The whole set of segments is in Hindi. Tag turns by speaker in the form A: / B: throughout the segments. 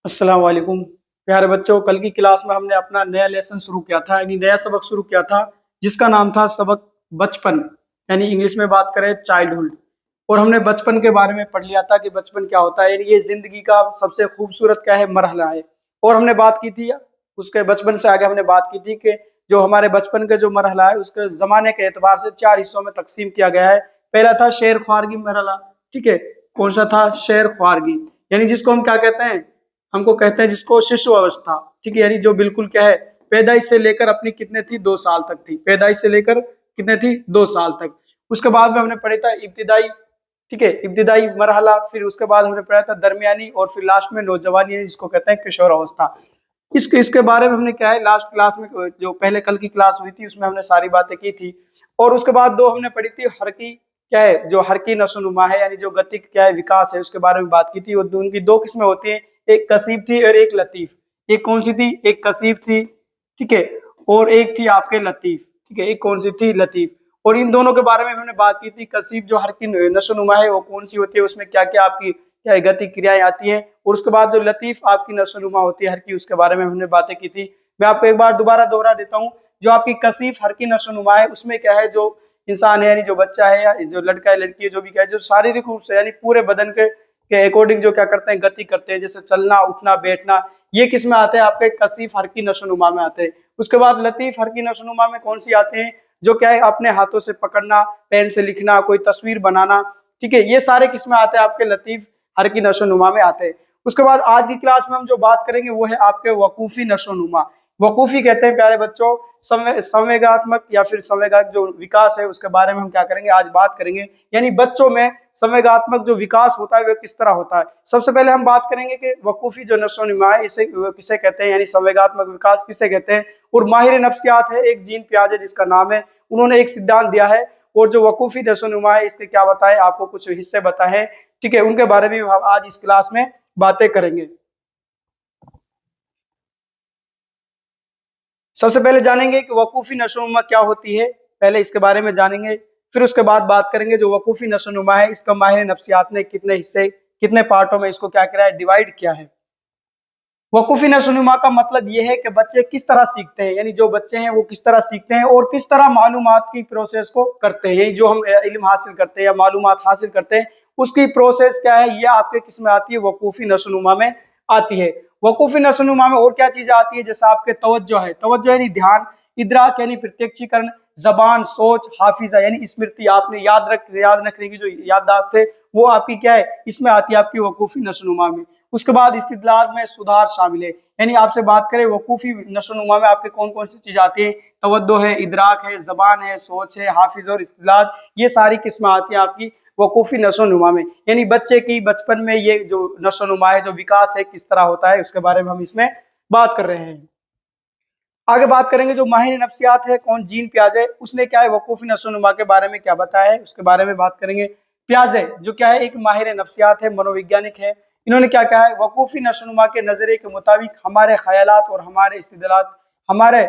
A: अस्सलाम वालेकुम। प्यारे बच्चों, कल की क्लास में हमने अपना नया लेसन शुरू किया था, यानी नया सबक शुरू किया था, जिसका नाम था सबक बचपन, यानी इंग्लिश में बात करें चाइल्डहुड। और हमने बचपन के बारे में पढ़ लिया था कि बचपन क्या होता है, यानी ये जिंदगी का सबसे खूबसूरत क्या है, मरहला है। और हमने बात की थी उसके बचपन से आगे हमने बात की थी कि जो हमारे बचपन का जो मरहला है उसके जमाने के एतबार से 4 हिस्सों में तकसीम किया गया है। पहला था शेर ख्वारगी मरहला। ठीक है, कौन सा था? शेर ख्वारगी, यानी जिसको हम क्या कहते हैं, हमको कहते हैं जिसको शिशु अवस्था। ठीक है, यानी जो बिल्कुल क्या है, पैदाइश से लेकर अपनी कितने थी, 2 साल तक थी। पैदाइश से लेकर कितने थी, 2 साल तक। उसके बाद में हमने पढ़ा था इब्तिदाई। ठीक है, इब्तिदाई मरहला। फिर उसके बाद हमने पढ़ा था दरमियानी, और फिर लास्ट में नौजवानी, जिसको कहते हैं किशोर अवस्था। इसके बारे में हमने क्या है, लास्ट क्लास में जो पहले कल की क्लास हुई थी उसमें हमने सारी बातें की थी। और उसके बाद दो हमने पढ़ी थी हरकी, क्या है, जो हरकी नशोनुमा है, यानी जो गति क्या है, विकास है, उसके बारे में बात की थी। और उनकी दो किस्में होती हैं, एक कसीब थी और एक लतीफ। एक कौन सी थी? एक कसीब थी। ठीक है, और एक थी आपके लतीफ। ठीक है, एक कौन सी थी? लतीफ। और इन दोनों के बारे में हमने बात की थी। कसीब जो हरकी नशोनुमा है वो कौन सी होती है, उसमें क्या क्या आपकी क्या है, गति क्रियाएं आती हैं। और उसके बाद जो लतीफ आपकी नशोनुमा होती है हर की, उसके बारे में हमने बातें की थी। मैं आपको एक बार दोबारा दोहरा देता हूँ। जो आपकी कसीफ हर की नशोनुमा है उसमें क्या है, जो इंसान है, यानी जो बच्चा है या जो लड़का है लड़की है, जो भी क्या है, जो शारीरिक रूप से यानी पूरे बदन के अकॉर्डिंग जो क्या करते हैं, गति करते हैं, जैसे चलना उठना बैठना, ये किस में आते हैं? आपके कसीफ हर की नशोनुमा में आते हैं। उसके बाद लतीफ हर की नशोनुमा में कौन सी आते हैं? जो क्या है, अपने हाथों से पकड़ना, पेन से लिखना, कोई तस्वीर बनाना। ठीक है, ये सारे किस्में आते हैं आपके लतीफ हर की नशोनुमा में आते हैं। उसके बाद आज की क्लास में हम जो बात करेंगे वो है आपके वकूफी नशोनुमा। वकूफी कहते हैं प्यारे बच्चों संवेगात्मक या फिर संवेगात्मक जो विकास है, उसके बारे में हम क्या करेंगे, आज बात करेंगे। यानी बच्चों में संवेगात्मक जो विकास होता है वह किस तरह होता है। सबसे पहले हम बात करेंगे कि वकूफी जो नशोनुमा है इसे किसे कहते हैं, यानी संवेगात्मक विकास किसे कहते हैं। और माहिर नफ्सियात है एक जीन पियाजे जिसका नाम है, उन्होंने एक सिद्धांत दिया है। और जो वकूफी नशोनुमा है इसके क्या बताएं, आपको कुछ हिस्से बताए हैं। ठीक है, उनके बारे में हम आज इस क्लास में बातें करेंगे। सबसे पहले जानेंगे कि वकूफी नशोनुमा क्या होती है, पहले इसके बारे में जानेंगे। फिर उसके बाद बात करेंगे जो वकूफी नशोनुमा है इसका माहिर नफ्सियात ने कितने हिस्से, कितने पार्टों में इसको क्या किया है, डिवाइड किया है। वकूफी नशोनुमा का मतलब यह है कि बच्चे किस तरह सीखते हैं, यानी जो बच्चे हैं वो किस तरह सीखते हैं और किस तरह मालूमात की प्रोसेस को करते हैं। जो हम इल्म हासिल करते हैं या मालूमात हासिल करते हैं उसकी प्रोसेस क्या है, ये आपके किस में आती है, वकूफी नशोनुमा में आती है। वकूफी नशोनुमा में और क्या चीजें आती है, जैसे आपके तवज्जो है, तवज्जो यानी ध्यान, इदराक यानी प्रत्यक्षीकरण, जबान, सोच, हाफिजा यानी स्मृति, आपने याद रखने की जो याददाश्त है वो आपकी क्या है, इसमें आती है आपकी वकूफी नशोनुमा में। उसके बाद इस्तिदलाल में सुधार शामिल है, यानी आपसे बात करें वकूफी नशोनुमा में आपके कौन कौन सी चीज आती है, तवज्जो है, इदराक है, जबान है, सोच है, हाफिज और इस्तिदलाल, ये सारी किस्में आती हैं आपकी वकूफी नशोनुमा में। यानी बच्चे की बचपन में ये जो नशोनुमा है, जो विकास है, किस तरह होता है उसके बारे में हम इसमें बात कर रहे हैं। आगे बात करेंगे जो माहिर नफ्सियात है, कौन, जीन पियाजे, उसने क्या है वकूफी नशोनुमा के बारे में क्या बताया है उसके बारे में बात करेंगे। पियाजे जो क्या है, एक माहिर नफ्सियात है, मनोवैज्ञानिक है। इन्होंने क्या कहा है, वकूफी नशोनुमा के नजरिए के मुताबिक हमारे ख्यालात और हमारे इस्तिदलात हमारे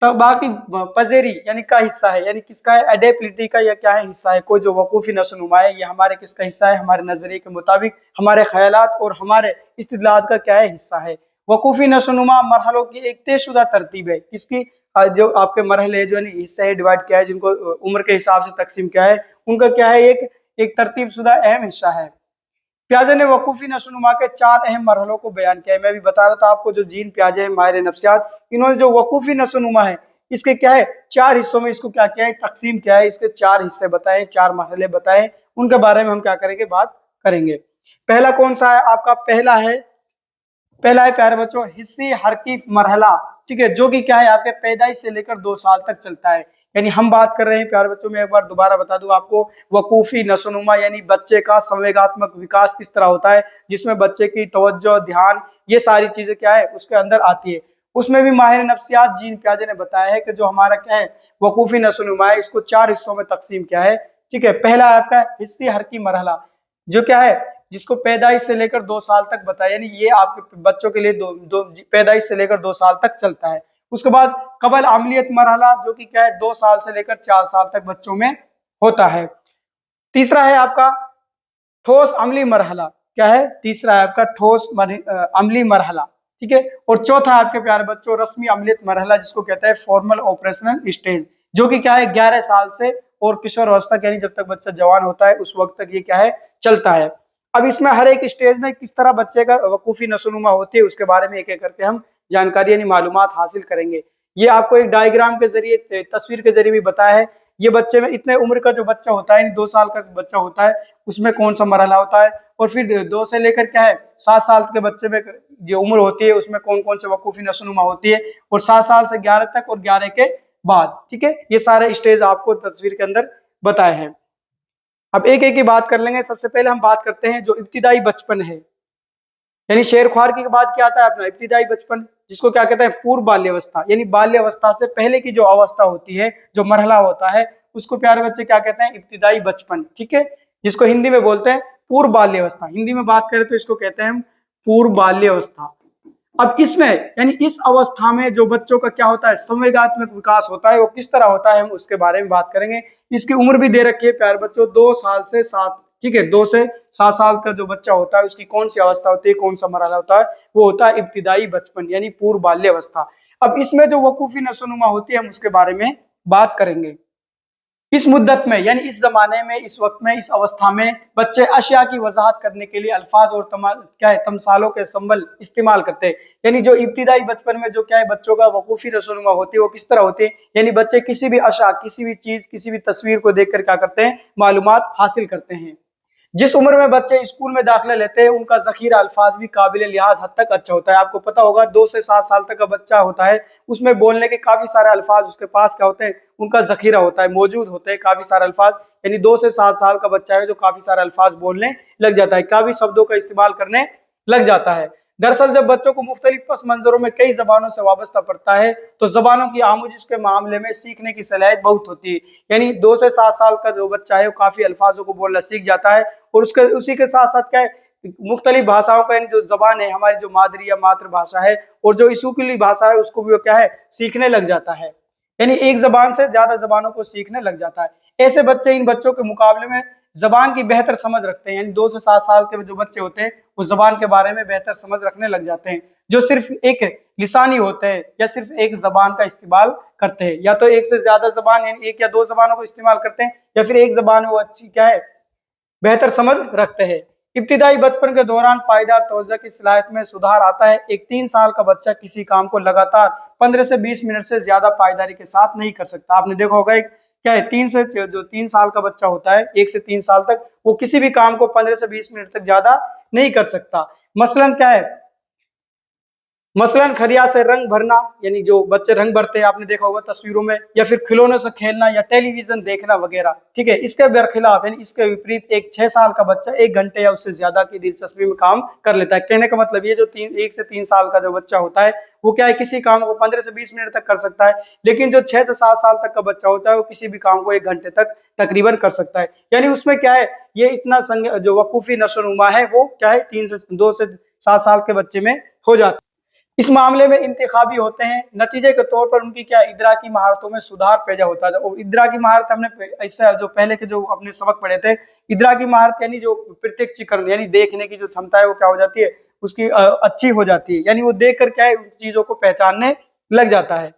A: बाकी पजेरी यानी का हिस्सा है, यानी किसका है, एडेप्टिलिटी का, या क्या है, हिस्सा है। कोई जो वकूफी नशोनुमा है ये हमारे किसका हिस्सा है, हमारे नजरिए के मुताबिक हमारे ख्यालात और हमारे इस्तिदलात का क्या है, हिस्सा है। वकूफी नशोनुमा मरहलों की एक तयशुदा तरतीब है, किसकी, जो आपके मरहले जो है हिस्से डिवाइड किया है, जिनको उम्र के हिसाब से तकसीम किया है, उनका क्या है, एक एक तरतीब शुदा अहम हिस्सा है। प्याजे ने वकूफी नशोनुमा के 4 अहम मरहलों को बयान किया है। मैं भी बता रहा था आपको, जो जीन प्याजे है माहिर नफ्सियात, इन्होंने जो वकूफी नशोनुमा है इसके क्या है, 4 हिस्सों में इसको क्या किया है, तकसीम किया है। इसके 4 हिस्से बताए, 4 मरहले बताए, उनके बारे में हम क्या करेंगे, बात करेंगे। पहला कौन सा है आपका, पहला है प्यारे बच्चों हिस्सी हरकीफ मरहला। ठीक है, जो कि क्या है आपके पैदाइश से लेकर 2 साल तक चलता है। यानी हम बात कर रहे हैं प्यारे बच्चों, में एक बार दोबारा बता दूं आपको, वकूफी नशोनुमा यानी बच्चे का संवेगात्मक विकास किस तरह होता है, जिसमें बच्चे की तवज्जो, ध्यान, ये सारी चीजें क्या है उसके अंदर आती है। उसमें भी माहिर नफ्सियात जीन प्याजे ने बताया है कि जो हमारा क्या है वकूफी नशोनुमा है इसको 4 हिस्सों में तकसीम किया है। ठीक है, पहला है आपका हिस्सी हरकी मरहला, जो क्या है, जिसको पैदाइश से लेकर 2 साल तक बताया, यानी ये आपके बच्चों के लिए पैदाइश से लेकर 2 साल तक चलता है। उसके बाद कबल अमलियत मरहला, जो कि क्या है 2 साल से लेकर 4 साल तक बच्चों में होता है। तीसरा है आपका ठोस अमली मरहला, क्या है, तीसरा है आपका ठोस अम्लीय मरहला, ठीक है। और चौथा है आपके प्यारे बच्चों रस्मी अम्लीय मरहला, जिसको कहते हैं फॉर्मल ऑपरेशनल स्टेज, जो कि क्या है 11 साल से और किशोर अवस्था यानी जब तक बच्चा जवान होता है उस वक्त तक ये क्या है चलता है। अब इसमें हर एक स्टेज में किस तरह बच्चे का वकूफी नशोनुमा होती है उसके बारे में एक एक करके हम जानकारी यानी मालूमात हासिल करेंगे। ये आपको एक डायग्राम के जरिए, तस्वीर के जरिए भी बताया है। ये बच्चे में इतने उम्र का जो बच्चा होता है, 2 साल का बच्चा होता है, उसमें कौन सा मरहला होता है, और फिर 2 से लेकर क्या है 7 साल के बच्चे में जो उम्र होती है उसमें कौन कौन से वकूफी नशोनुमा होती है, और 7 साल से 11 तक और 11 के बाद, ठीक है। ये सारे स्टेज आपको तस्वीर के अंदर बताए हैं। अब एक एक की बात कर लेंगे। सबसे पहले हम बात करते हैं जो इब्तिदाई बचपन है, यानी शेरख्वार के बाद क्या आता है अपना इब्तिदाई बचपन, जिसको क्या कहते हैं पूर्व बाल्यावस्था, यानी बाल्यावस्था से पहले की जो अवस्था होती है, जो मरहला होता है, उसको प्यारे बच्चे क्या कहते हैं इब्तिदाई बचपन, ठीक है, जिसको हिंदी में बोलते हैं पूर्व बाल्यावस्था। हिंदी में बात करें तो इसको कहते हैं हम पूर्व बाल्यावस्था। अब इसमें यानी इस अवस्था में जो बच्चों का क्या होता है संवेगात्मक विकास होता है, वो किस तरह होता है हम उसके बारे में बात करेंगे। इसकी उम्र भी दे रखी है प्यारे बच्चों 2 साल से 7, ठीक है, 2 से 7 साल का जो बच्चा होता है उसकी कौन सी अवस्था होती है, कौन सा मरहला होता है, वो होता है इब्तिदाई बचपन यानी पूर्व बाल्यावस्था। अब इसमें जो वकूफी नशोनुमा होती है हम उसके बारे में बात करेंगे। इस मुद्दत में यानी इस जमाने में, इस वक्त में, इस अवस्था में बच्चे अशिया की वजाहत करने के लिए अल्फाज और क्या है तमसालों के संबल इस्तेमाल करते हैं। यानी जो इब्तिदाई बचपन में जो क्या है बच्चों का वकूफी नशोनुमा होती है वो किस तरह होती है, यानी बच्चे किसी भी अशा, किसी भी चीज, किसी भी तस्वीर को देखकर क्या करते हैं मालूमात हासिल करते हैं। जिस उम्र में बच्चे स्कूल में दाखिला लेते हैं उनका जखीरा अल्फाज भी काबिल लिहाज हद तक अच्छा होता है। आपको पता होगा 2 से 7 साल तक का बच्चा होता है, उसमें बोलने के काफी सारे अल्फाज उसके पास क्या होते हैं, उनका जखीरा होता है, मौजूद होते हैं काफी सारे अल्फाज। यानी 2 से 7 साल का बच्चा है जो काफी सारे अल्फाज बोलने लग जाता है, काफी शब्दों का इस्तेमाल करने लग जाता है। दरअसल जब बच्चों को मुख्तलिफ पस मंजरों में कई जबानों से वाबस्ता पड़ता है तो जबानों की आमुजिश के मामले में सीखने की सलाहियत बहुत होती है। यानी 2 से 7 साल का जो बच्चा है वो काफी अल्फाजों को बोलना सीख जाता है, और उसके उसी के साथ साथ क्या है मुख्तलिफ भाषाओं का, यानी जो जबान है हमारी जो मादरी या मातृभाषा है और जो स्कूली भाषा है उसको भी वो क्या है सीखने लग जाता है। यानी एक जबान से ज्यादा जबानों को सीखने लग जाता है। ऐसे बच्चे इन बच्चों के मुकाबले में जबान की बेहतर समझ रखते हैं। यानी 2 से 7 साल के जो बच्चे होते हैं वो जबान के बारे में बेहतर समझ रखने लग जाते हैं। जो सिर्फ एक लिसानी होते हैं या सिर्फ एक जबान का इस्तेमाल करते हैं, या तो एक से ज्यादा जबान यानी 1 या 2 जबानों को इस्तेमाल करते हैं, या फिर एक जबान वो अच्छी क्या है बेहतर समझ रखते हैं। इब्तिदाई बचपन के दौरान पायदार तवज्जो की सलाहियत में सुधार आता है। एक 3 साल का बच्चा किसी काम को लगातार 15 से 20 मिनट से ज्यादा पायदारी के साथ नहीं कर सकता। आपने देखा होगा एक क्या है 3 साल का बच्चा होता है, 1 से 3 साल तक वो किसी भी काम को 15 से 20 मिनट तक ज्यादा नहीं कर सकता। मसलन क्या है, मसलन खरिया से रंग भरना, यानी जो बच्चे रंग भरते हैं आपने देखा होगा तस्वीरों में, या फिर खिलौनों से खेलना या टेलीविजन देखना वगैरह, ठीक है। इसके बरखिलाफ यानी इसके विपरीत एक 6 साल का बच्चा 1 घंटे या उससे ज्यादा की दिलचस्पी में काम कर लेता है। कहने का मतलब ये जो 1 से 3 साल का जो बच्चा होता है वो क्या है किसी काम को 15 से 20 मिनट तक कर सकता है, लेकिन जो 6 से 7 साल तक का बच्चा होता है वो किसी भी काम को 1 घंटे तक तकरीबन कर सकता है। यानी उसमें क्या है ये इतना जो वकूफी नशोनुमा है वो क्या है 2 से 7 साल के बच्चे में हो जाता है। इस मामले में इंतखाबी होते हैं, नतीजे के तौर पर उनकी क्या इदराकी महारतों में सुधार पैदा होता है। और इदराकी महारत हमने इससे जो पहले के जो अपने सबक पढ़े थे, इदराकी महारत यानी जो प्रत्यक्षीकरण यानी देखने की जो क्षमता है वो क्या हो जाती है उसकी अच्छी हो जाती है। यानी वो देख कर क्या है उन चीजों को पहचानने लग जाता है।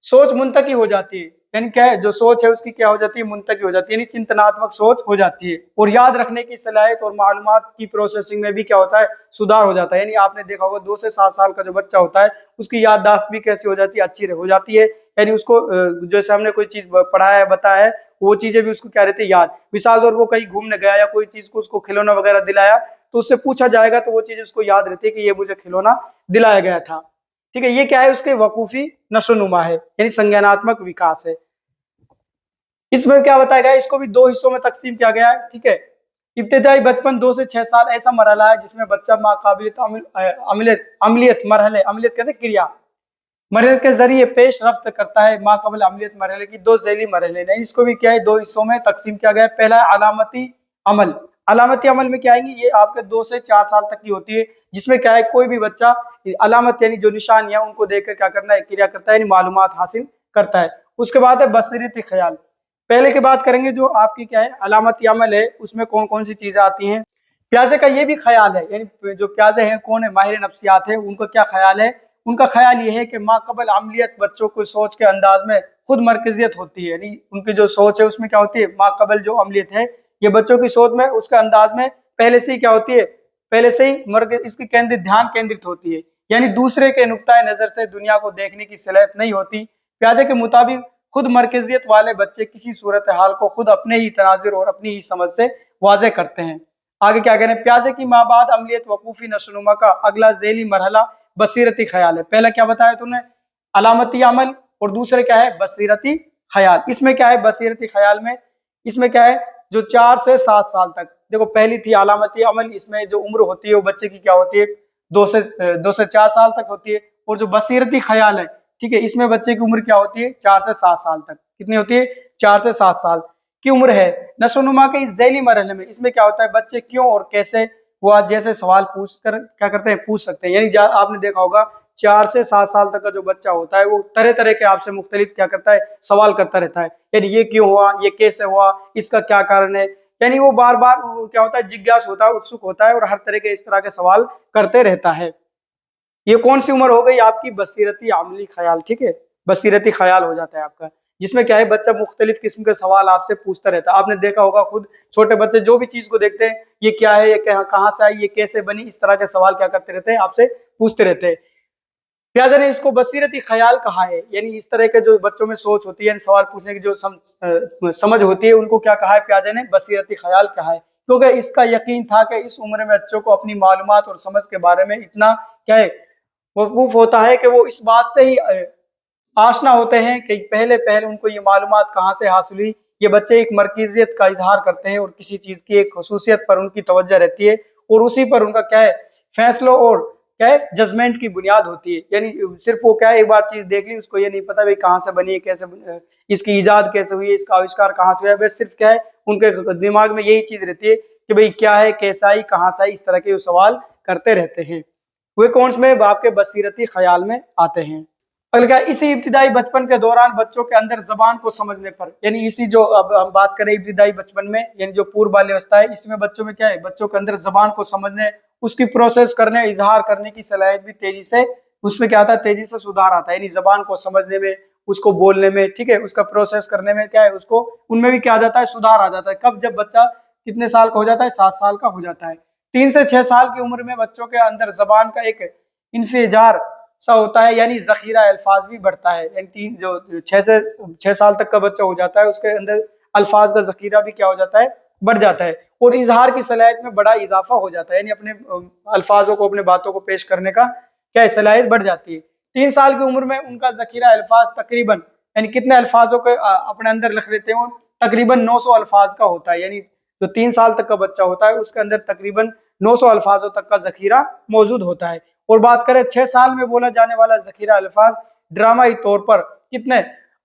A: सोच मुंतकी हो जाती है, यानी क्या है जो सोच है उसकी क्या हो जाती है मुंतकी हो जाती है, यानी चिंतनात्मक सोच हो जाती है। और याद रखने की सलाहियत और मालूमात की प्रोसेसिंग में भी क्या होता है सुधार हो जाता है। यानी आपने देखा होगा 2 से 7 साल का जो बच्चा होता है उसकी याददाश्त भी कैसी हो जाती है अच्छी हो जाती है। यानी उसको जैसे हमने कोई चीज पढ़ाया है बताया है वो चीजें भी उसको क्या रहती है याद। मिसाल तौर वो कहीं घूमने गया या कोई चीज को उसको खिलौना वगैरह दिलाया तो उससे पूछा जाएगा तो वो चीज उसको याद रहती है कि ये मुझे खिलौना दिलाया गया था, ठीक है। ये क्या है उसके वकूफी नशोनुमा है यानी संज्ञानात्मक विकास है। इसमें क्या बताया गया है इसको भी 2 हिस्सों में तकसीम किया गया है, ठीक है। इब्तिदाई बचपन 2 से 6 साल ऐसा मरहला है जिसमें बच्चा माकाबिलियत अमलियत मरहले, अमलियत कहते हैं क्रिया मरहले के जरिए पेश रफ्त करता है। माकाबिल अमलियत मरहले की 2 झैली मरहले हैं, इसको भी क्या है 2 हिस्सों में तकसीम किया गया है। पहला है अलामती अमल। अलामती अमल में क्या आएंगी ये आपके 2 से 4 साल तक की होती है, जिसमें क्या है कोई भी बच्चा अलामत यानी जो निशानियां उनको देखकर क्या करना है क्रिया करता है यानी मालूमात हासिल करता है। उसके बाद है बसरीती ख्याल। पहले की बात करेंगे जो आपकी क्या है अलामती अमल है उसमें कौन कौन सी चीजें आती हैं। प्याजे का ये भी ख्याल है, यानी जो प्याजे हैं कौन है, माहिर नफ्सियात है, उनका क्या ख्याल है, उनका ख्याल ये है कि माकबल अमलियत बच्चों को सोच के अंदाज में खुद मरकजियत होती है, यानी उनकी जो सोच है उसमें क्या होती है, माकबल जो अमलियत है ये बच्चों की सोच में उसके अंदाज में पहले से ही क्या होती है, पहले से ही इसकी केंद्रित ध्यान केंद्रित होती है, यानी दूसरे के नुक्ताए नजर से दुनिया को देखने की सलाहियत नहीं होती। प्याजे के मुताबिक खुद मरकजियत वाले बच्चे किसी सूरत हाल को खुद अपने ही तनाजिर और अपनी ही समझ से वाजे करते हैं। आगे क्या कह रहे हैं, प्याजे की माबाद अमलियत वकूफी नशोनुमा का अगला झेली मरहला बसीरती ख्याल है। पहला क्या बताया तुमने, अलामती अमल, और दूसरे क्या है, बसीरती ख्याल। इसमें क्या है, बसीरती ख्याल में इसमें क्या है, जो 4 से 7 साल तक, देखो पहली थी अलामती अमल, इसमें जो उम्र होती है वो बच्चे की क्या होती है, 2 से 4 साल तक होती है। और जो बसीरती ख्याल है, ठीक है, इसमें बच्चे की उम्र क्या होती है, 4 से 7 साल तक। कितनी होती है, 4 से 7 साल की उम्र है। नशोनुमा के इस झैली मरहले में इसमें क्या होता है, बच्चे क्यों और कैसे वो जैसे सवाल पूछ कर क्या करते हैं, पूछ सकते हैं। यानी आपने देखा होगा 4 से 7 साल तक का जो बच्चा होता है वो तरह तरह के आपसे मुख्तलिफ क्या करता है, सवाल करता रहता है। यानी ये क्यों हुआ, ये कैसे हुआ, इसका क्या कारण है, यानी वो बार बार क्या होता है, जिज्ञास होता है, उत्सुक होता है और हर तरह के इस तरह के सवाल करते रहता है। ये कौन सी उम्र हो गई आपकी, बसीरती आमली ख्याल, ठीक है, बसीरती ख्याल हो जाता है आपका, जिसमें क्या है बच्चा मुख्तलिफ किस्म के सवाल आपसे पूछता रहता है। आपने देखा होगा खुद छोटे बच्चे जो भी चीज को देखते हैं, ये क्या है, ये कहाँ से आई, ये कैसे बनी, इस तरह के सवाल क्या करते रहते हैं, आपसे पूछते रहते हैं। प्याजा ने इसको बसीरती ख्याल कहा है, यानी इस तरह के जो बच्चों में सोच होती है, सवाल पूछने की जो समझ होती है, उनको क्या कहा है प्याजा ने, बसीरती ख्याल कहा है। क्योंकि इसका यकीन था कि इस उम्र में बच्चों को अपनी मालूमात और समझ के बारे में इतना क्या है, वकूफ होता है कि वो इस बात से ही आशना होते हैं कि पहले पहले उनको ये मालूमात कहाँ से हासिल हुई। ये बच्चे एक मरकजियत का इजहार करते हैं और किसी चीज की एक खसूसियत पर उनकी तवज्जो रहती है और उसी पर उनका क्या है, फैसलों और क्या है, जजमेंट की बुनियाद होती है। यानी सिर्फ वो क्या है, एक बार चीज देख ली, उसको ये नहीं पता भाई कहाँ से बनी है, कैसे इसकी ईजाद कैसे हुई है, इसका आविष्कार कहाँ से हुआ है, बस सिर्फ क्या है उनके दिमाग में यही चीज रहती है कि भाई क्या है, कैसा आई, कहाँ से आई, इस तरह के सवाल करते रहते हैं। वे कौन में आपके बसीरती ख्याल में आते हैं। अगला क्या, इसी इब्तिदाई बचपन के दौरान बच्चों के अंदर जबान को समझने पर, यानी इसी जो अब हम बात करें इब्तिदाई बचपन में, यानी जो पूर्व बाल्यावस्था है, इसमें बच्चों में क्या है, बच्चों के अंदर जबान को समझने, उसकी प्रोसेस करने, इजहार करने की सलाहियत भी तेजी से, उसमें क्या आता है, तेजी से सुधार आता है। यानी जबान को समझने में, उसको बोलने में, ठीक है, उसका प्रोसेस करने में क्या है, उसको उनमें भी क्या आ जाता है, सुधार आ जाता है। कब, जब बच्चा कितने साल का हो जाता है, 7 साल का हो जाता है। 3 से 6 साल की उम्र में बच्चों के अंदर जबान का एक इंफिजार सा होता है, यानी जखीरा अल्फाज भी बढ़ता है। यानी 6 से 6 साल तक का बच्चा हो जाता है, उसके अंदर अल्फाज का जखीरा भी क्या हो जाता है, बढ़ जाता है और इजहार की सलाहियत में बड़ा इजाफा हो जाता है, यानी अपने अल्फाजों को, अपने बातों को पेश करने का क्या है, सलाहियत बढ़ जाती है। 3 साल की उम्र में उनका जखीरा अल्फाज तकरीबन, यानी कितने अल्फाजों को अपने अंदर रख लेते हैं, तकरीबन 900 अल्फाज का होता है। यानी जो 3 साल तक का बच्चा होता है उसके अंदर तकरीबन 900 अल्फाजों तक का जखीरा मौजूद होता है। और बात करें 6 साल में बोला जाने वाला जखीरा अल्फाज ड्रामाई तौर पर कितने,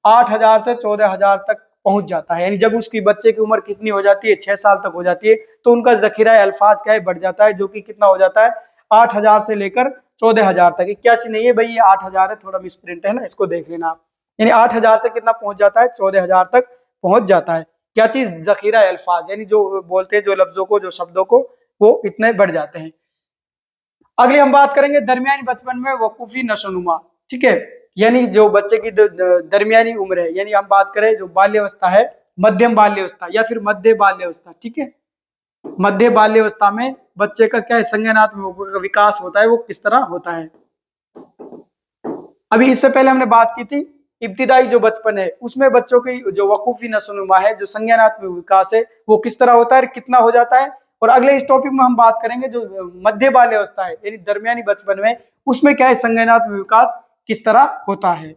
A: 8,000 से 14,000 तक पहुंच जाता है। यानी जब उसकी बच्चे की उम्र कितनी हो जाती है, 6 साल तक हो जाती है, तो उनका जखीरा अल्फाज क्या है, बढ़ जाता है, जो कि कितना हो जाता है, 8,000 से लेकर 14,000 तक। इक्यासी नहीं है भाई, ये 8,000 है, थोड़ा मिसप्रिंट है ना, इसको देख लेना आप। यानी 8,000 से कितना पहुंच जाता है, 14,000 तक पहुंच जाता है। क्या चीज, जखीरा अल्फाज, यानी जो बोलते हैं, जो लफ्जों को, जो शब्दों को, वो इतने बढ़ जाते हैं। अगली हम बात करेंगे दरमियानी बचपन में वकूफी नशोनुमा, ठीक है, यानी जो बच्चे की दरमियानी उम्र है, यानी हम बात करें जो बाल्यावस्था है, मध्यम बाल्यावस्था या फिर मध्य बाल्यावस्था, ठीक है, मध्य बाल्यावस्था में बच्चे का क्या है, संज्ञानात्मक विकास होता है, वो किस तरह होता है। अभी इससे पहले हमने बात की थी इब्तिदाई जो बचपन है, उसमें बच्चों की जो वकूफी नशोनुमा है, जो संज्ञानात्मक विकास है, वो किस तरह होता है, कितना हो जाता है। और अगले इस टॉपिक में हम बात करेंगे जो मध्य बाल्यावस्था है, यानी दरमियानी बचपन में, उसमें क्या है, संज्ञानात्मक विकास किस तरह होता है।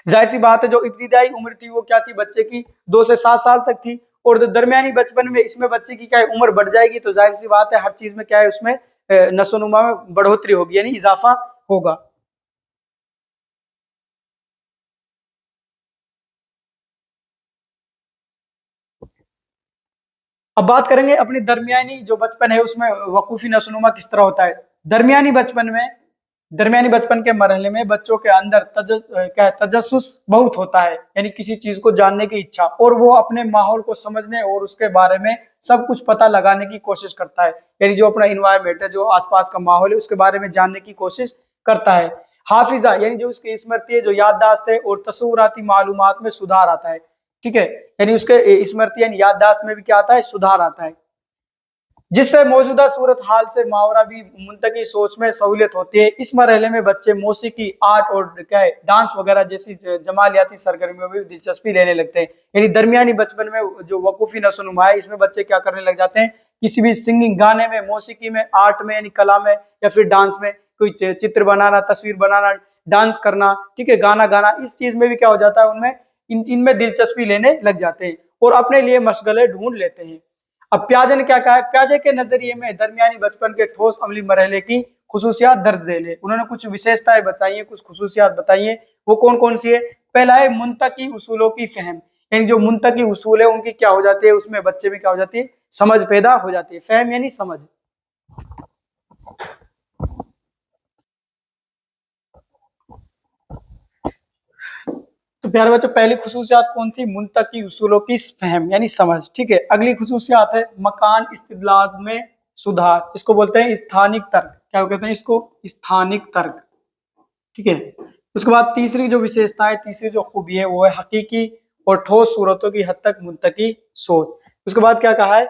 A: जाहिर सी बात है, जो इब्तिदाई उम्र थी वो क्या थी, बच्चे की 2 से 7 साल तक थी, और जो दरमियानी बचपन में, इसमें बच्चे की क्या है, उम्र बढ़ जाएगी, तो जाहिर सी बात है हर चीज में क्या है, उसमें नशोनुमा में बढ़ोतरी होगी, यानी इजाफा होगा। अब बात करेंगे अपनी दरमियानी जो बचपन है उसमें वकूफी नशोनुमा किस तरह होता है। दरमियानी बचपन में दरमियानी बचपन के मरहले में बच्चों के अंदर तजस्सुस बहुत होता है, यानी किसी चीज को जानने की इच्छा, और वो अपने माहौल को समझने और उसके बारे में सब कुछ पता लगाने की कोशिश करता है। यानी जो अपना इन्वायरमेंट है, जो आसपास का माहौल है, उसके बारे में जानने की कोशिश करता है। हाफिजा यानी जो उसकी स्मृति है, जो याददाश्त है, और तस्वुराती मालूमात में सुधार आता है। ठीक है, यानी उसके स्मृति यानी याददाश्त में भी क्या आता है, सुधार आता है, जिससे मौजूदा सूरत हाल से मावरा भी मुंतकी सोच में सहूलियत होती है। इस मरहले में बच्चे मौसीकी, आर्ट और क्या है डांस वगैरह जैसी जमालियाती सरगर्मियों में भी दिलचस्पी लेने लगते हैं। यानी दरमियानी बचपन में जो वकूफी नशोनुमा है, इसमें बच्चे क्या करने लग जाते हैं, किसी भी सिंगिंग, गाने में, मौसीकी में, आर्ट में यानी कला में, या फिर डांस में, कोई चित्र बनाना, तस्वीर बनाना, डांस करना, ठीक है, गाना गाना, इस चीज में भी क्या हो जाता है, उनमें इनमें दिलचस्पी लेने लग जाते हैं और अपने लिए मशगले ढूंढ लेते हैं। अब प्याजे ने क्या कहा है, प्याजे के नजरिए में दरमियानी बचपन के ठोस अमली मरहले की खुसूसियात दर्ज झेल है। उन्होंने कुछ विशेषताएं बताई है, कुछ खुसूसियात बताई है। वो कौन कौन सी है? पहला है मुंतकी उसूलों की फहम, यानी जो मुंतकी उसूल है उनकी क्या हो जाती है, उसमें बच्चे में क्या हो जाती है, समझ पैदा हो जाती है। फहम यानी समझ। तो प्यारे बच्चों, पहली खुसूसियात कौन थी? मुंतकी उसूलों की फहम यानी समझ। ठीक है, अगली खुसूसियात है मकान इस्तिदलाल में सुधार। इसको बोलते हैं स्थानिक तर्क। क्या कहते हैं इसको? स्थानिक तर्क। ठीक है, उसके बाद तीसरी जो विशेषता है, तीसरी जो खूबी है, वो है हकीकी और ठोस सूरतों की हद तक मुंतकी सोच। उसके बाद क्या कहा है,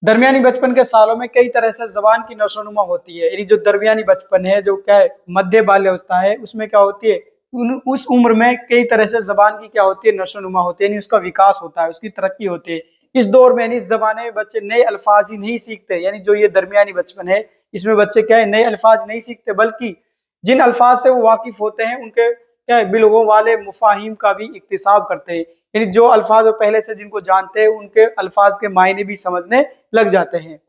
A: दरमियानी बचपन के सालों में कई तरह से जबान की नशोनुमा होती है। यानी जो दरमियानी बचपन है, जो क्या है मध्य बाल्यावस्था है, उसमें क्या होती है, उस उम्र में कई तरह से जबान की क्या होती है, नशोनुमा होती है, यानी उसका विकास होता है, उसकी तरक्की होती है। इस दौर में यानी इस जमाने में बच्चे नए अल्फाज ही नहीं सीखते। यानी जो ये दरमियानी बचपन है, इसमें बच्चे क्या है, नए अल्फाज नहीं सीखते, बल्कि जिन अल्फाज से वो वाकिफ होते हैं, उनके क्या है, बिलगों वाले मुफाहिम का भी इक्तिसाब करते हैं। यानी जो अल्फाज वो पहले से जिनको जानते हैं, उनके अल्फाज के मायने भी समझने लग जाते हैं।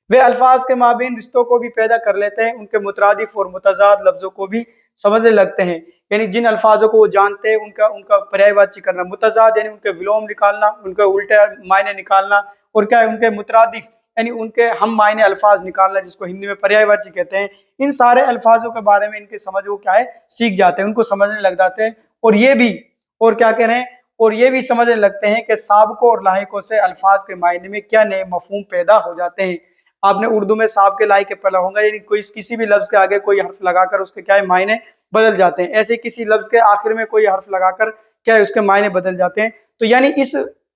A: वे अल्फाज के माबीन रिश्तों को भी पैदा कर लेते हैं, उनके मुतरादिफ और मुतजाद लफ्जों को भी समझने लगते हैं। यानी जिन अल्फाजों को वो जानते हैं, उनका उनका पर्यायवाची करना, मुतजाद यानी उनके विलोम निकालना, उनके उल्टे मायने निकालना, और क्या है उनके मुतरादिफ यानी उनके हम मायने अल्फाज निकालना, जिसको हिंदी में पर्यायवाची कहते हैं। इन सारे अल्फाजों के बारे में इनकी समझ वो क्या है, सीख जाते हैं, उनको समझने लग जाते हैं। और ये भी, और क्या कह रहे हैं, और ये भी समझने लगते हैं कि साबकों और लाहिकों से अल्फाज के मायने में क्या नए मफहूम पैदा हो जाते हैं। आपने उर्दू में साब के लायके पढ़ा होगा, यानी कोई किसी भी लफ्ज के आगे कोई हर्फ लगाकर उसके क्या है मायने बदल जाते हैं। ऐसे किसी लफ्ज के आखिर में कोई हर्फ लगाकर क्या है उसके मायने बदल जाते हैं। तो यानी इस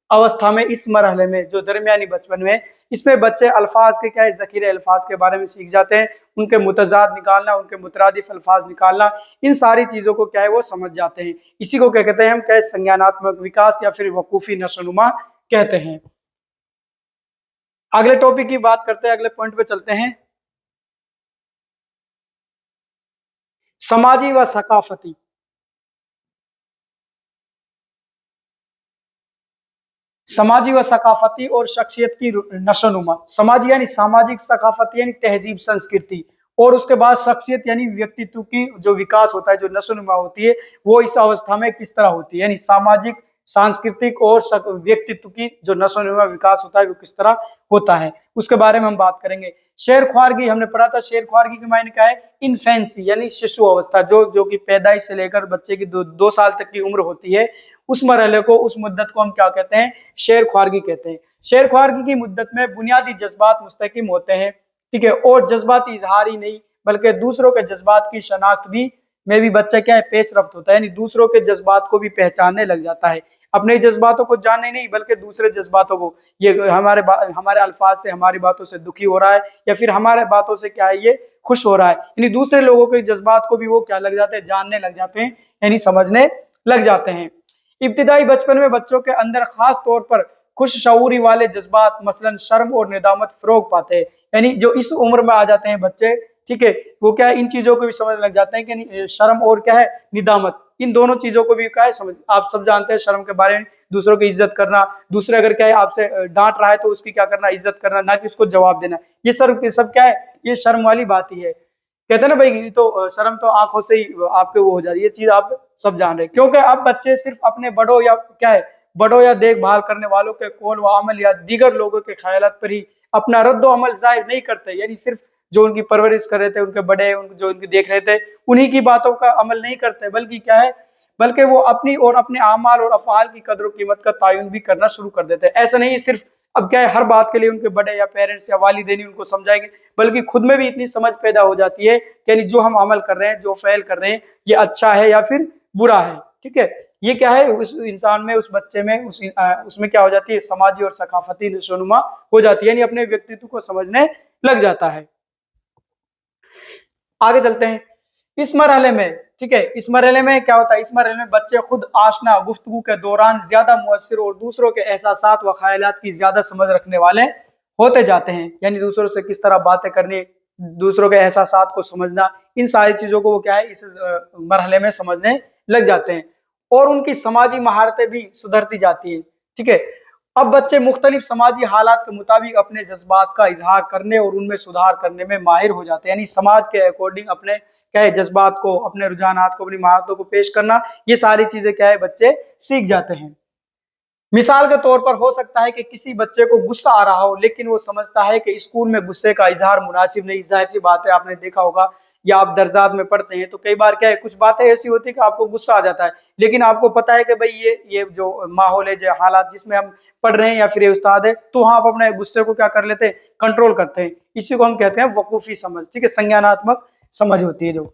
A: अवस्था में, इस मरहले में, जो दरमियानी बचपन में, इसमें बच्चे अल्फाज के क्या है, जखीरे अल्फाज के बारे में सीख जाते हैं, उनके मुतजाद निकालना, उनके मुतरादिफ अल्फाज निकालना, इन सारी चीजों को क्या है वो समझ जाते हैं। इसी को क्या कहते हैं हम, क्या संज्ञानात्मक विकास या फिर वकूफी नशोनुमा कहते हैं। अगले टॉपिक की बात करते हैं, अगले पॉइंट पे चलते हैं, समाजी व सकाफती। समाजी व सकाफती और शख्सियत की नशोनुमा। समाजी यानी सामाजिक, सकाफती यानी तहजीब संस्कृति, और उसके बाद शख्सियत यानी व्यक्तित्व की जो विकास होता है, जो नशोनुमा होती है, वो इस अवस्था में किस तरह होती है, यानी सामाजिक, सांस्कृतिक और व्यक्तित्व की जो नशोनुमा विकास होता है वो किस तरह होता है, उसके बारे में हम बात करेंगे। शेर ख्वारगी हमने पढ़ा था। शेर ख्वारगी के मायने क्या है? इनफेंसी यानी शिशु अवस्था, जो जो कि पैदाइश से लेकर बच्चे की 2 साल तक की उम्र होती है, उस मरहले को, उस मुद्दत को हम क्या कहते हैं? शेर ख्वारगी कहते हैं। शेर ख्वारगी की मुद्दत में बुनियादी जज्बात मुस्तकिम होते हैं, ठीक है, और जज्बाती इजहार ही नहीं बल्कि दूसरों के जज्बात की शनाख्त भी में भी बच्चा क्या है, पेश रफ्त होता है, यानी दूसरों के जज्बात को भी पहचानने लग जाता है। अपने जज्बातों को जानने नहीं बल्कि दूसरे जज्बातों को, ये हमारे अल्फाज से, हमारी बातों से दुखी हो रहा है, या फिर हमारे बातों से क्या है ये खुश हो रहा है, यानी दूसरे लोगों के जज्बात को भी वो क्या लग जाते हैं, जानने लग जाते हैं, यानी समझने लग जाते हैं। इब्तिदाई बचपन में बच्चों के अंदर खास तौर पर खुश शऊरी वाले जज्बात, मसलन शर्म और निदामत फरोग पाते हैं। यानी जो इस उम्र में आ जाते हैं बच्चे, ठीक है, वो क्या है, इन चीजों को भी समझने लग जाते हैं कि शर्म और क्या है, निदामत, इन दोनों चीजों को भी क्या है समझ। आप सब जानते हैं शर्म के बारे में, दूसरों की इज्जत करना, दूसरे अगर क्या है आपसे डांट रहा है तो उसकी क्या करना, इज्जत करना, ना कि उसको जवाब देना, ये सब क्या है, ये शर्म वाली बात ही है। कहते हैं ना भाई, तो शर्म तो आंखों से ही आपके वो हो जाती है, ये चीज आप सब जान रहे हैं। क्योंकि अब बच्चे सिर्फ अपने बड़ों या क्या है, बड़ों या देखभाल करने वालों के कौल व अमल या दीगर लोगों के ख्यालात पर ही अपना रद्द अमल जाहिर नहीं करते, यानी सिर्फ जो उनकी परवरिश कर रहे थे, उनके बड़े, जो उनकी देख रहे थे, उन्हीं की बातों का अमल नहीं करते, बल्कि क्या है, बल्कि वो अपनी और अपने आमाल और अफ़ाल की कदर कीमत का तायुन भी करना शुरू कर देते हैं। ऐसा नहीं सिर्फ अब क्या है हर बात के लिए उनके बड़े या पेरेंट्स या वालिदैन ही उनको समझाएंगे, बल्कि खुद में भी इतनी समझ पैदा हो जाती है कि यानी जो हम अमल कर रहे हैं, जो फेल कर रहे हैं, ये अच्छा है या फिर बुरा है। ठीक है, ये क्या है उस इंसान में, उस बच्चे में, उसमें क्या हो जाती है, समाजी और सकाफती नशोनुमा हो जाती है, यानी अपने व्यक्तित्व को समझने लग जाता है। आगे चलते हैं इस मरहले में। ठीक है, इस मरहले में क्या होता है, इस मरहले में बच्चे खुद आशना गुफ्तगू के दौरान ज्यादा मुअस्सिर और दूसरों के एहसासात व ख्यालात की ज्यादा समझ रखने वाले होते जाते हैं। यानी दूसरों से किस तरह बातें करनी, दूसरों के एहसासात को समझना, इन सारी चीजों को वो क्या है इस मरहले में समझने लग जाते हैं, और उनकी समाजी महारतें भी सुधरती जाती हैं। ठीक है, अब बच्चे मुख्तलिफ समाजी हालात के मुताबिक अपने जज्बात का इजहार करने और उनमें सुधार करने में माहिर हो जाते हैं। यानी समाज के अकॉर्डिंग अपने क्या है जज्बात को, अपने रुझानात को, अपनी महारतों को पेश करना, ये सारी चीजें क्या है बच्चे सीख जाते हैं। मिसाल के तौर पर हो सकता है कि किसी बच्चे को गुस्सा आ रहा हो, लेकिन वो समझता है कि स्कूल में गुस्से का इजहार मुनासिब नहीं। जाहिर सी बात है, आपने देखा होगा या आप दर्जात में पढ़ते हैं तो कई बार क्या है कुछ बातें ऐसी होती है कि आपको गुस्सा आ जाता है, लेकिन आपको पता है कि भाई ये जो माहौल है, जो हालात जिसमें हम पढ़ रहे हैं या फिर ये उस्ताद है, तो वहां आप अपने गुस्से को क्या कर लेते हैं, कंट्रोल करते हैं। इसी को हम कहते हैं वकूफी समझ। ठीक है, संज्ञानात्मक समझ होती है जो।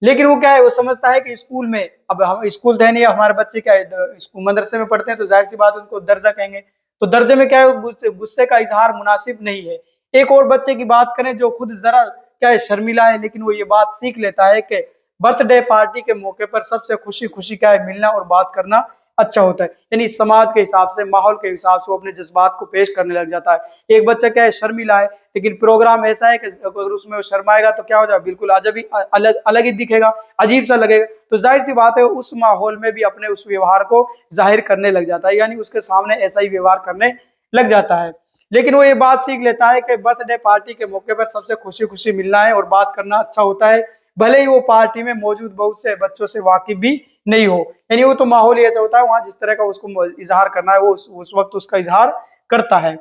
A: लेकिन वो क्या है, वो समझता है कि स्कूल में, अब हम स्कूल थे नहीं, हमारे बच्चे क्या है स्कूल मदरसे में पढ़ते हैं, तो जाहिर सी बात उनको दर्जा कहेंगे, तो दर्जे में क्या है गुस्से का इजहार मुनासिब नहीं है। एक और बच्चे की बात करें जो खुद जरा क्या है शर्मिला है, लेकिन वो ये बात सीख लेता है कि बर्थडे पार्टी के मौके पर सबसे खुशी खुशी क्या है मिलना और बात करना अच्छा होता है। यानी समाज के हिसाब से, माहौल के हिसाब से वो अपने जज्बात को पेश करने लग जाता है। एक बच्चा क्या है शर्मिला है, लेकिन प्रोग्राम ऐसा है कि अगर उसमें वो शर्माएगा तो क्या हो जाएगा, बिल्कुल अजब ही, अलग अलग ही दिखेगा, अजीब सा लगेगा। तो जाहिर सी बात है उस माहौल में भी अपने उस व्यवहार को जाहिर करने लग जाता है, यानी उसके सामने ऐसा ही व्यवहार करने लग जाता है। लेकिन वो ये बात सीख लेता है कि बर्थडे पार्टी के मौके पर सबसे खुशी खुशी मिलना है और बात करना अच्छा होता है, भले ही वो पार्टी में मौजूद बहुत से बच्चों से वाकिफ भी नहीं हो। यानी वो तो माहौल ही ऐसा होता है, वहां जिस तरह का उसको इजहार करना है वो उस वक्त उसका इजहार करता है।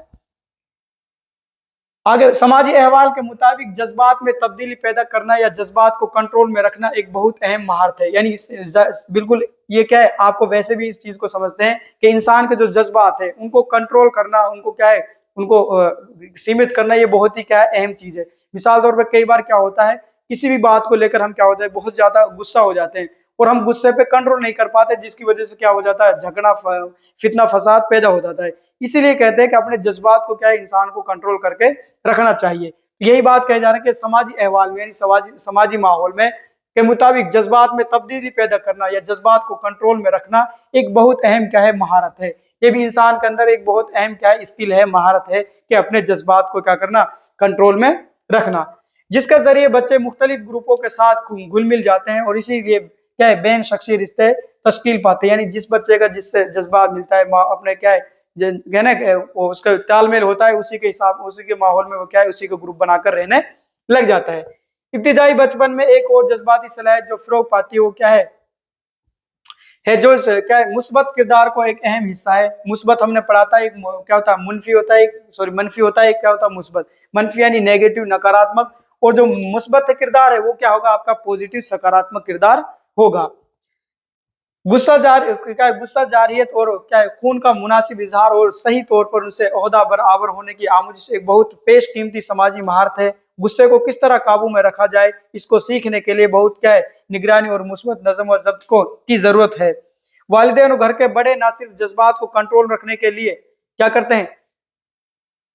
A: आगे, समाजी अहवाल के मुताबिक जज्बात में तब्दीली पैदा करना या जज्बात को कंट्रोल में रखना एक बहुत अहम महारत है। यानी बिल्कुल ये क्या है, आपको वैसे भी इस चीज को समझते हैं कि इंसान के जो जज्बात है उनको कंट्रोल करना, उनको क्या है उनको सीमित करना, ये बहुत ही क्या है अहम चीज है। मिसाल तौर पर कई बार क्या होता है, किसी भी बात को लेकर हम क्या होता है बहुत ज्यादा गुस्सा हो जाते हैं, और हम गुस्से पे कंट्रोल नहीं कर पाते, जिसकी वजह से क्या हो जाता है झगड़ा, फितना फसाद पैदा हो जाता है। इसीलिए कहते हैं कि अपने जज्बात को क्या है इंसान को कंट्रोल करके रखना चाहिए। यही बात कहे जा रहे हैं कि समाजी अहवाल में, यानी समाजी माहौल में के मुताबिक जज्बात में तब्दीली पैदा करना या जज्बात को कंट्रोल में रखना एक बहुत अहम क्या है महारत है। ये भी इंसान के अंदर एक बहुत अहम क्या है स्किल है, महारत है कि अपने जज्बात को क्या करना, कंट्रोल में रखना, जिसके जरिए बच्चे मुख्तलिफ ग्रुपों के साथ घुल मिल जाते हैं और इसीलिए क्या है बैन शख्सी रिश्ते तश्कील पाते हैं। यानी जिस बच्चे का जिससे जज्बात मिलता है, अपने क्या है कहना वो उसका तालमेल होता है, उसी के हिसाब, उसी के माहौल में वो क्या है उसी को ग्रुप बनाकर रहने लग जाता है। इब्तिदाई बचपन में एक और जज्बाती सलाहियत जो फरोग पाती है वो क्या है जो क्या है मुस्बत किरदार को एक अहम हिस्सा है। मुस्बत हमने पढ़ा था, एक क्या होता है मुनफी होता है, सॉरी मनफी होता है, एक क्या होता है मुस्बत। मनफी यानी नेगेटिव, नकारात्मक, और जो मुस्बत किरदार है वो क्या होगा, आपका पॉजिटिव, सकारात्मक किरदार होगा। गुस्सा जारियत और क्या है खून का मुनासिब इजहार और सही तौर पर उनसे ओहदा बराबर होने की आमुजिश एक बहुत पेश कीमती समाजी महारत है। गुस्से को किस तरह काबू में रखा जाए, इसको सीखने के लिए बहुत क्या है निगरानी और मुस्बत नज़म और जब्त को की जरूरत है। वालिदैन और घर के बड़े ना सिर्फ जज्बात को कंट्रोल रखने के लिए क्या करते हैं,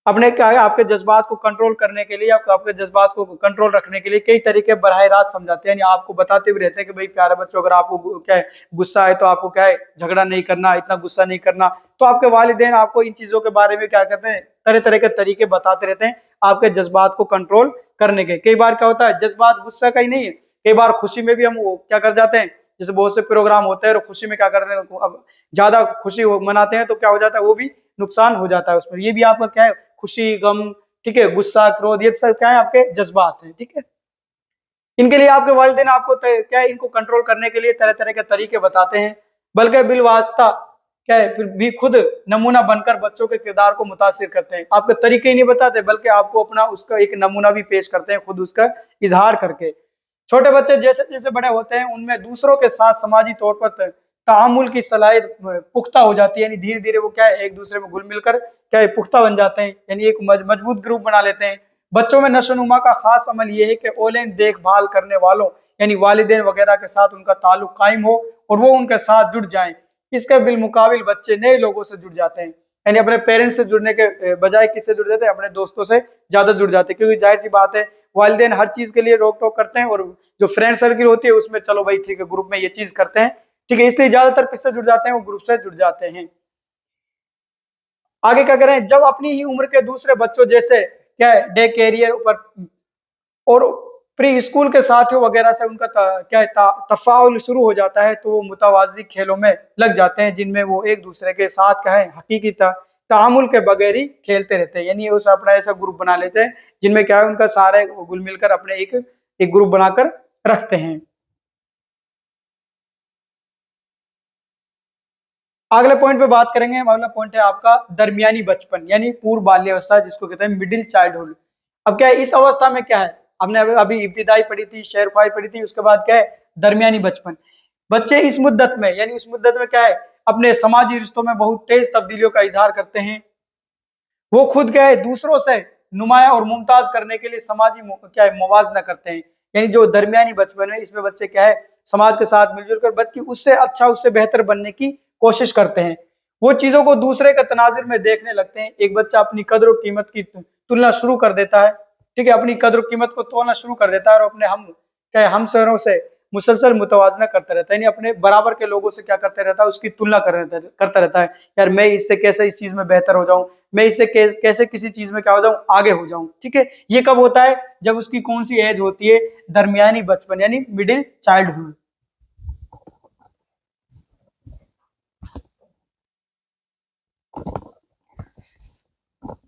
A: अपने क्या है आपके जज्बात को कंट्रोल करने के लिए, आपके जज्बात को कंट्रोल रखने के लिए कई तरीके बराह रास्त समझाते हैं, यानी आपको बताते भी रहते हैं कि भाई प्यारे बच्चों, अगर आपको क्या है गुस्सा है तो आपको क्या है झगड़ा नहीं करना, इतना गुस्सा नहीं करना। तो आपके वालिदैन आपको इन चीजों के बारे में क्या कहते हैं, तरह तरह के तरीके बताते रहते हैं आपके जज्बात को कंट्रोल करने के। कई बार क्या होता है जज्बात गुस्सा का ही नहीं है, कई बार खुशी में भी हम क्या कर जाते हैं, जैसे बहुत से प्रोग्राम होते हैं और खुशी में क्या करते हैं, अब ज्यादा खुशी मनाते हैं तो क्या हो जाता है वो भी नुकसान हो जाता है उसमें। ये भी आपका क्या है खुशी, गम, ठीक है, गुस्सा, क्रोध, ये सब क्या है आपके जज्बात हैं। ठीक है, इनके लिए आपके वालिदैन आपको क्या है इनको कंट्रोल करने के लिए तरह तरह के तरीके बताते हैं, बल्कि बिल वास्ता क्या है फिर भी खुद नमूना बनकर बच्चों के किरदार को मुतासिर करते हैं। आपके तरीके ही नहीं बताते बल्कि आपको अपना उसका एक नमूना भी पेश करते हैं, खुद उसका इजहार करके। छोटे बच्चे जैसे जैसे बड़े होते हैं उनमें दूसरों के साथ समाजी तौर पर तामुल की सलाहियत पुख्ता हो जाती है, यानी धीरे धीरे वो क्या है एक दूसरे में घुल मिलकर क्या है पुख्ता बन जाते हैं, यानी एक मजबूत ग्रुप बना लेते हैं। बच्चों में नशोनुमा का खास अमल ये है कि औलेन देखभाल करने वालों यानी वालिदैन वगैरह के साथ उनका ताल्लुक कायम हो और वो उनके साथ जुड़ जाएं। इसके बिलमुकाबिल बच्चे नए लोगों से जुड़ जाते हैं, यानी अपने पेरेंट्स से जुड़ने के बजाय किससे जुड़ जाते हैं, अपने दोस्तों से ज्यादा जुड़ जाते हैं, क्योंकि जाहिर सी बात है वालिदैन हर चीज के लिए रोक टोक करते हैं और जो फ्रेंड सर्किल होती है उसमें चलो भाई ठीक है ग्रुप में ये चीज करते हैं, ठीक है, इसलिए ज्यादातर किससे जुड़ जाते हैं, वो ग्रुप से जुड़ जाते हैं। आगे क्या करें, जब अपनी ही उम्र के दूसरे बच्चों जैसे क्या है डे कैरियर ऊपर और प्री स्कूल के साथियों वगैरह से उनका क्या है तफाउल शुरू हो जाता है, तो वो मुतवाजी खेलों में लग जाते हैं जिनमें वो एक दूसरे के साथ क्या है हकीकी तामुल के बगैर ही खेलते रहते हैं, यानी उस अपना ऐसा ग्रुप बना लेते हैं जिनमें क्या है उनका सारे घुल मिलकर अपने एक ग्रुप बनाकर रखते हैं। अगले पॉइंट पे बात करेंगे, अगला पॉइंट है आपका दरमियानी बचपन यानी पूर्व बाल्यावस्था जिसको कहते हैं मिडिल चाइल्डहुड। अब क्या है इस अवस्था में क्या है, हमने अभी इब्तिदाई पढ़ी थी, शेरख्वाई पढ़ी थी, उसके बाद क्या है दरमियानी बचपन। बच्चे इस मुद्दत में यानी इस मुद्दत में क्या है अपने समाजी रिश्तों में बहुत तेज तब्दीलियों का इजहार करते हैं। वो खुद क्या है दूसरों से नुमाया और मुमताज करने के लिए समाजी क्या है मुवाजना करते हैं, यानी जो दरमियानी बचपन है इसमें बच्चे क्या है समाज के साथ मिलजुल कर बल्कि उससे अच्छा उससे बेहतर बनने की कोशिश करते हैं। वो चीजों को दूसरे के तनाजुर में देखने लगते हैं। एक बच्चा अपनी कद्र और कीमत की तुलना शुरू कर देता है, ठीक है, अपनी कद्र कीमत को तोलना शुरू कर देता है और अपने हम क्या है हम शहरों से मुसलसल मुतवाजना करता रहता है, यानी अपने बराबर के लोगों से क्या करते रहता है उसकी तुलना करता रहता है, यार मैं इससे कैसे इस चीज में बेहतर हो जाऊं, मैं इससे कैसे किसी चीज में क्या हो जाऊं आगे हो जाऊं, ठीक है। ये कब होता है जब उसकी कौन सी एज होती है, दरमियानी बचपन यानी मिडिल चाइल्डहुड।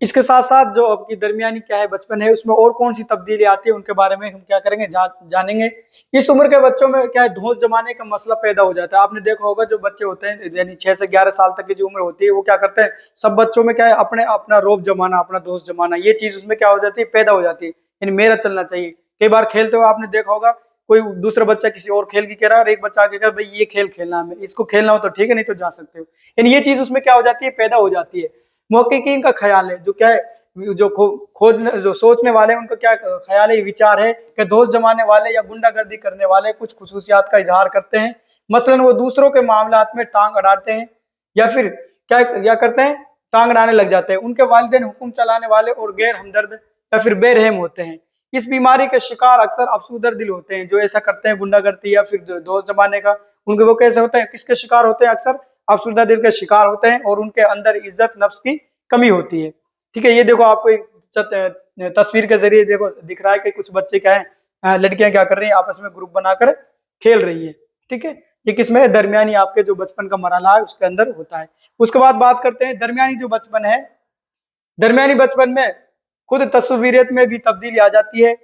A: इसके साथ साथ जो आपकी दरमियानी क्या है बचपन है उसमें और कौन सी तब्दीली आती है उनके बारे में हम क्या करेंगे जानेंगे। इस उम्र के बच्चों में क्या है धौंस जमाने का मसला पैदा हो जाता है। आपने देखा होगा जो बच्चे होते हैं यानी 6 से 11 साल तक की जो उम्र होती है वो क्या करते हैं सब बच्चों में क्या है अपने अपना रोब जमाना अपना दोस्त जमाना ये चीज उसमें क्या हो जाती है पैदा हो जाती है, यानी मेरा चलना चाहिए। कई बार खेलते हुए आपने देखा होगा कोई दूसरा बच्चा किसी और खेल की कह रहा है और एक बच्चा आगे कह भाई ये खेल खेलना है, इसको खेलना हो तो ठीक है नहीं तो जा सकते हो, यानी ये चीज उसमें क्या हो जाती है पैदा हो जाती है। मुहक्किकीन का ख्याल है जो क्या है जो खोज जो सोचने वाले हैं उनका क्या ख्याल है विचार है कि दोस्त जमाने वाले या गुंडागर्दी करने वाले कुछ खुसूसियात का इजहार करते हैं। मसलन वो दूसरों के मामलात में टांग अड़ाते हैं या फिर क्या करते हैं टांग अड़ाने लग जाते हैं। उनके वालिदैन हुक्म चलाने वाले और गैर हमदर्द या फिर बेरहम होते हैं। इस बीमारी के शिकार अक्सर अफसूदर दिल होते हैं जो ऐसा करते हैं गुंडागर्दी या फिर दोस्त जमाने का। उनके वो कैसे होते हैं किसके शिकार होते हैं अक्सर अफसुर्दा दिल के शिकार होते हैं और उनके अंदर इज्जत नफ्स की कमी होती है, ठीक है। ये देखो आपको एक तस्वीर के जरिए देखो दिख रहा है कि कुछ बच्चे क्या है लड़कियां क्या कर रही हैं आपस में ग्रुप बनाकर खेल रही है, ठीक है। ये किसमें दरमियानी आपके जो बचपन का मरहला है उसके अंदर होता है। उसके बाद बात करते हैं दरमियानी जो बचपन है, दरमियानी बचपन में खुद तस्वीरियत में भी तब्दीली आ जाती है।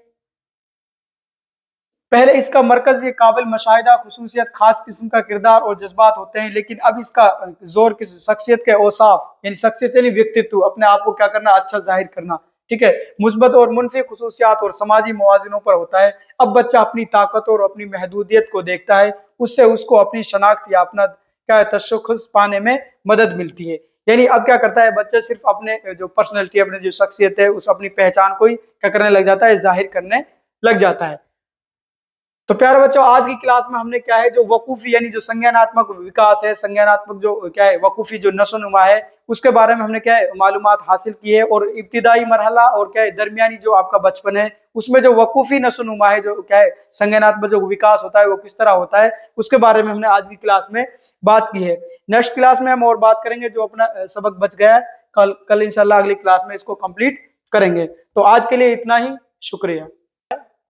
A: पहले इसका मरकज ये काबिल मशाहिदा खुसूसियत खास किस्म का किरदार और जज्बात होते हैं, लेकिन अब इसका जोर किस शख्सियत के औसाफ यानी शख्सियत यानी व्यक्तित्व अपने आप को क्या करना अच्छा जाहिर करना, ठीक है, मुस्बत और मुनफी खुसूसियात और समाजी मवाजिनों पर होता है। अब बच्चा अपनी ताकत और अपनी महदूदियत को देखता है, उससे उसको अपनी शनाख्त या अपना क्या तशख़्ख़ुस पाने में मदद मिलती है। यानी अब क्या करता है बच्चा सिर्फ अपने जो पर्सनैलिटी अपने जो शख्सियत है उस अपनी पहचान को ही क्या करने लग जाता है जाहिर करने लग जाता है। तो प्यारे बच्चों आज की क्लास में हमने क्या है जो वकूफी यानी जो संज्ञानात्मक विकास है संज्ञानात्मक जो क्या है वकूफी जो नशोनुमा है उसके बारे में हमने क्या है मालूमात हासिल की है। और इब्तिदाई मरहला और क्या है दरमियानी जो आपका बचपन है उसमें जो वकूफी नशोनुमा है जो क्या है संज्ञानात्मक जो विकास होता है वो किस तरह होता है उसके बारे में हमने आज की क्लास में बात की है। नेक्स्ट क्लास में हम और बात करेंगे जो अपना सबक बच गया है कल इंशाल्लाह अगली क्लास में इसको कंप्लीट करेंगे। तो आज के लिए इतना ही, शुक्रिया।